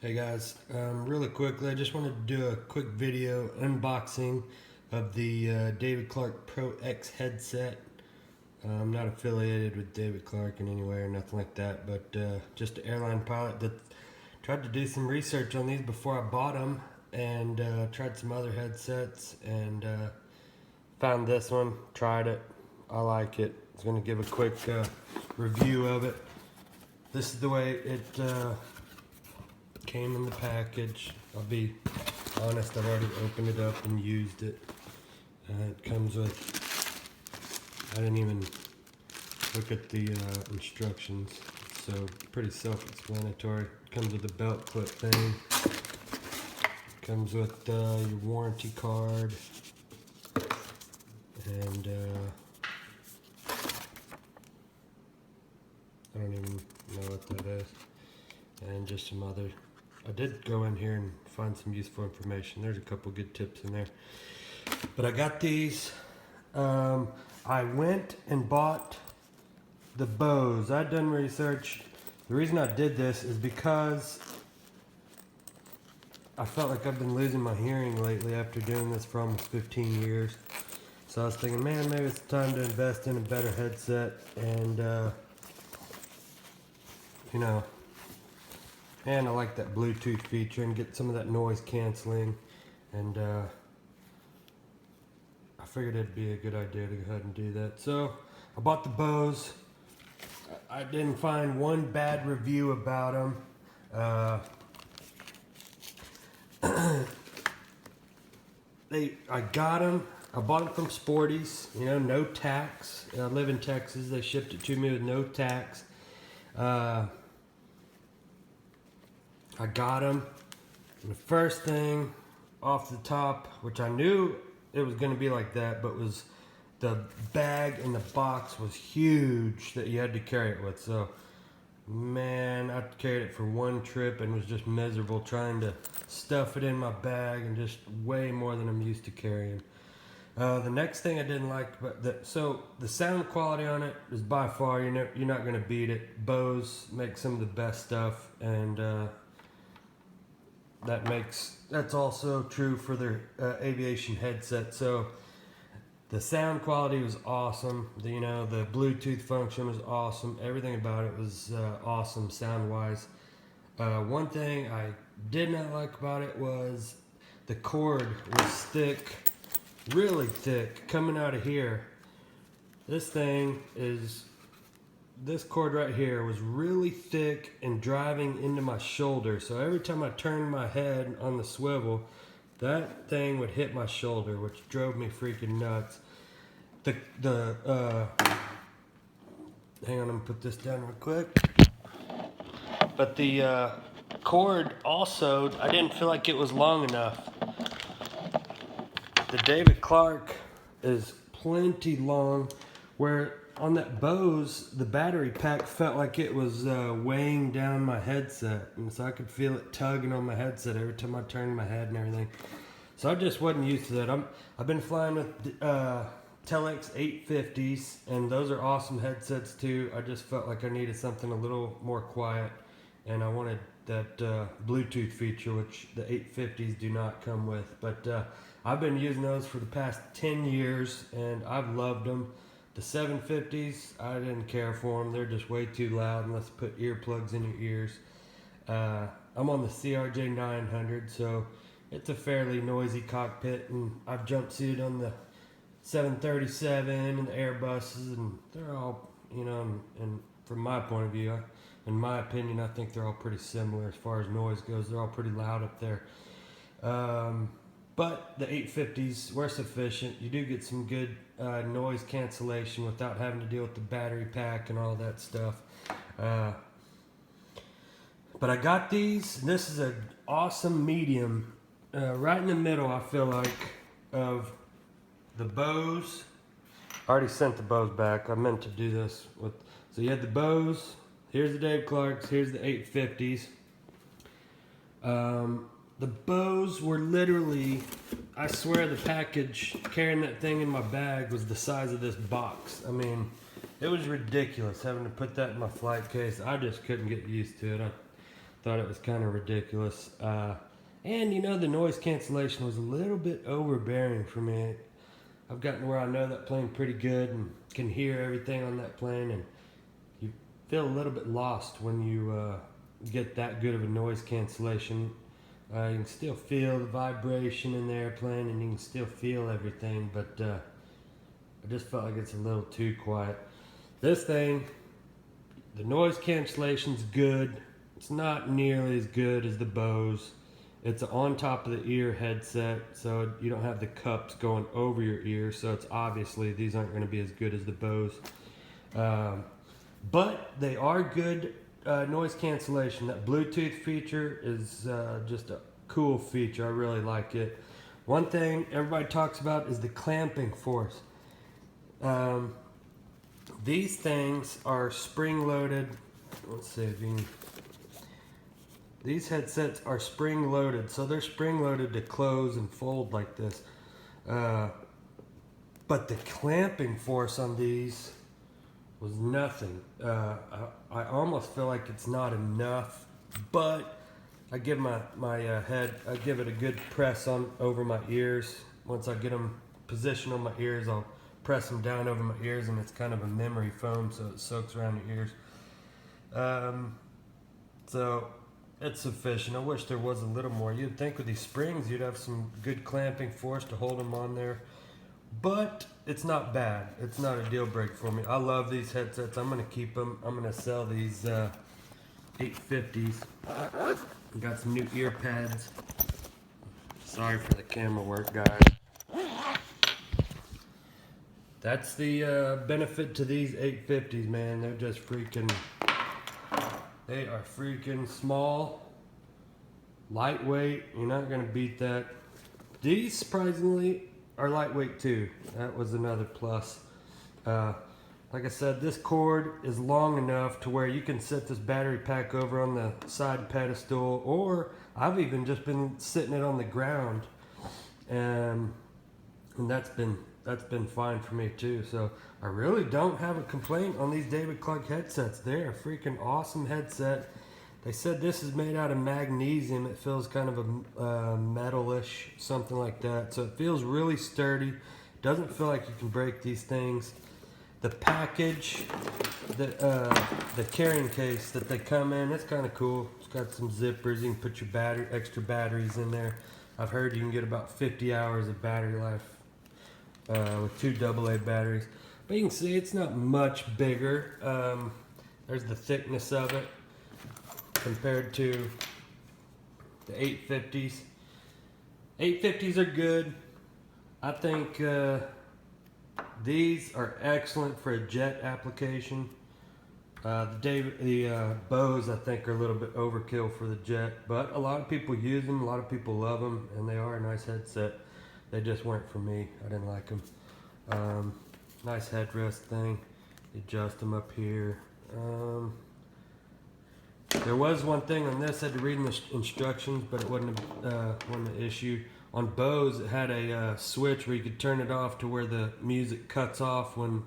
Hey guys, really quickly, I just wanted to do a quick video unboxing of the David Clark Pro X headset. I'm not affiliated with David Clark in any way or nothing like that, but just an airline pilot that tried to do some research on these before I bought them, and tried some other headsets, and found this one, tried it, I like it. I was going to give a quick review of it. This is the way it came in the package. I'll be honest, I've already opened it up and used it. It comes with, I didn't even look at the instructions, so pretty self-explanatory. It comes with a belt clip thing. Comes with your warranty card, and I don't even know what that is, and just some other. I did go in here and find some useful information. There's a couple good tips in there. But I got these. I went and bought the Bose. I'd done research. The reason I did this is because I felt like I've been losing my hearing lately after doing this for almost 15 years. So I was thinking, man, maybe it's time to invest in a better headset. And, you know, and I like that Bluetooth feature and get some of that noise canceling. And I figured it'd be a good idea to go ahead and do that. So I bought the Bose. I didn't find one bad review about them. I got them. I bought them from Sporty's. You know, no tax. I live in Texas. They shipped it to me with no tax. I got them. And the first thing off the top, which I knew it was going to be like that, but was the bag in the box was huge that you had to carry it with. So, man, I carried it for one trip and was just miserable trying to stuff it in my bag, and just way more than I'm used to carrying. The next thing I didn't like, but the sound quality on it is by far, you're not going to beat it. Bose makes some of the best stuff, and that's also true for their aviation headset. So the sound quality was awesome. The Bluetooth function was awesome. Everything about it was awesome sound wise. One thing I did not like about it was the cord was thick, really thick, coming out of here. This cord right here was really thick and driving into my shoulder. So every time I turned my head on the swivel, that thing would hit my shoulder, which drove me freaking nuts. Hang on, I'm gonna put this down real quick. But the cord also, I didn't feel like it was long enough. The David Clark is plenty long, where on that Bose, the battery pack felt like it was weighing down my headset, and so I could feel it tugging on my headset every time I turned my head and everything. So I just wasn't used to that. I've been flying with Telex 850s, and those are awesome headsets too. I just felt like I needed something a little more quiet, and I wanted that Bluetooth feature, which the 850s do not come with. But I've been using those for the past 10 years, and I've loved them. The 750s, I didn't care for them. They're just way too loud unless you put earplugs in your ears. I'm on the CRJ 900, so it's a fairly noisy cockpit, and I've jump seated on the 737 and the Airbuses, and they're all, and from my point of view, in my opinion, I think they're all pretty similar as far as noise goes. They're all pretty loud up there. But the 850s were sufficient. You do get some good noise cancellation without having to deal with the battery pack and all that stuff. But I got these, and this is an awesome medium, right in the middle, I feel like, of the Bose. I already sent the Bose back. I meant to do this with. So you had the Bose. Here's the Dave Clarks. Here's the 850s. The Bose were literally, I swear the package, carrying that thing in my bag was the size of this box. I mean, it was ridiculous having to put that in my flight case. I just couldn't get used to it. thought it was kind of ridiculous. And you know, the noise cancellation was a little bit overbearing for me. I've gotten to where I know that plane pretty good and can hear everything on that plane, and you feel a little bit lost when you get that good of a noise cancellation. You can still feel the vibration in the airplane, and you can still feel everything, but I just felt like it's a little too quiet. This thing, the noise cancellation's good. It's not nearly as good as the Bose. It's on top of the ear headset, so you don't have the cups going over your ear, so it's obviously these aren't going to be as good as the Bose. But they are good noise cancellation. That Bluetooth feature is just a cool feature. I really like it. One thing everybody talks about is the clamping force. These things are spring-loaded. Let's see if you can... These headsets are spring-loaded, so they're spring-loaded to close and fold like this. But the clamping force on these was nothing. I almost feel like it's not enough, but I give my head, I give it a good press on over my ears. Once I get them positioned on my ears, I'll press them down over my ears, and it's kind of a memory foam, so it soaks around your ears. So it's sufficient. I wish there was a little more. You'd think with these springs you'd have some good clamping force to hold them on there, but it's not bad. It's not a deal breaker for me. I love these headsets. I'm gonna keep them. I'm gonna sell these 850s. Got some new ear pads. Sorry for the camera work, guys. That's the benefit to these 850s, man. They're just freaking... They are freaking small, lightweight. You're not gonna beat that. These, surprisingly, are lightweight too. That was another plus. Like I said, this cord is long enough to where you can set this battery pack over on the side pedestal, or I've even just been sitting it on the ground, and that's been fine for me too. So I really don't have a complaint on these David Clark headsets. They're a freaking awesome headset. They said this is made out of magnesium. It feels kind of a metalish, something like that. So it feels really sturdy. Doesn't feel like you can break these things. The package, the carrying case that they come in, it's kind of cool. It's got some zippers. You can put your extra batteries in there. I've heard you can get about 50 hours of battery life with 2 AA batteries. But you can see it's not much bigger. There's the thickness of it compared to the 850s. 850s are good. I think these are excellent for a jet application. The Bose, I think, are a little bit overkill for the jet, but a lot of people use them, a lot of people love them, and they are a nice headset. They just weren't for me. I didn't like them. Nice headrest thing. You adjust them up here. There was one thing on this, I had to read in the instructions, but it wasn't an issue. On Bose, it had a switch where you could turn it off to where the music cuts off when...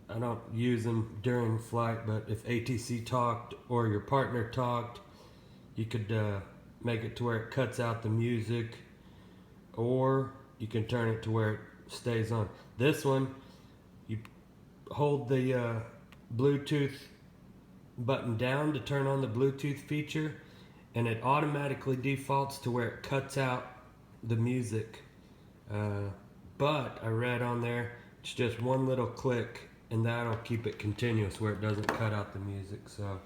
I don't use them during flight, but if ATC talked or your partner talked, you could make it to where it cuts out the music, or you can turn it to where it stays on. This one, you hold the Bluetooth button down to turn on the Bluetooth feature, and it automatically defaults to where it cuts out the music. But I read on there, it's just one little click, and that'll keep it continuous where it doesn't cut out the music. So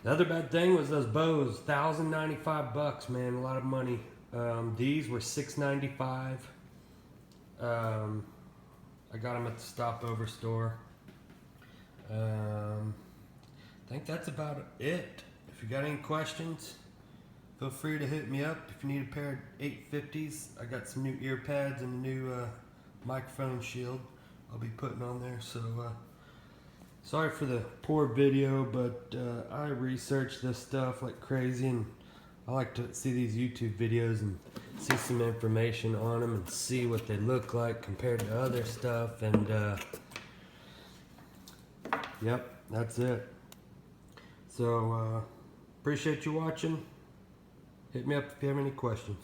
the other bad thing was those Bose, $1,095, man, a lot of money. These were $695. I got them at the Stopover store. I think that's about it. If you got any questions, feel free to hit me up. If you need a pair of 850s, I got some new ear pads and a new microphone shield I'll be putting on there. So sorry for the poor video, but I research this stuff like crazy, and I like to see these YouTube videos and see some information on them and see what they look like compared to other stuff. And yep, that's it. So appreciate you watching. Hit me up if you have any questions.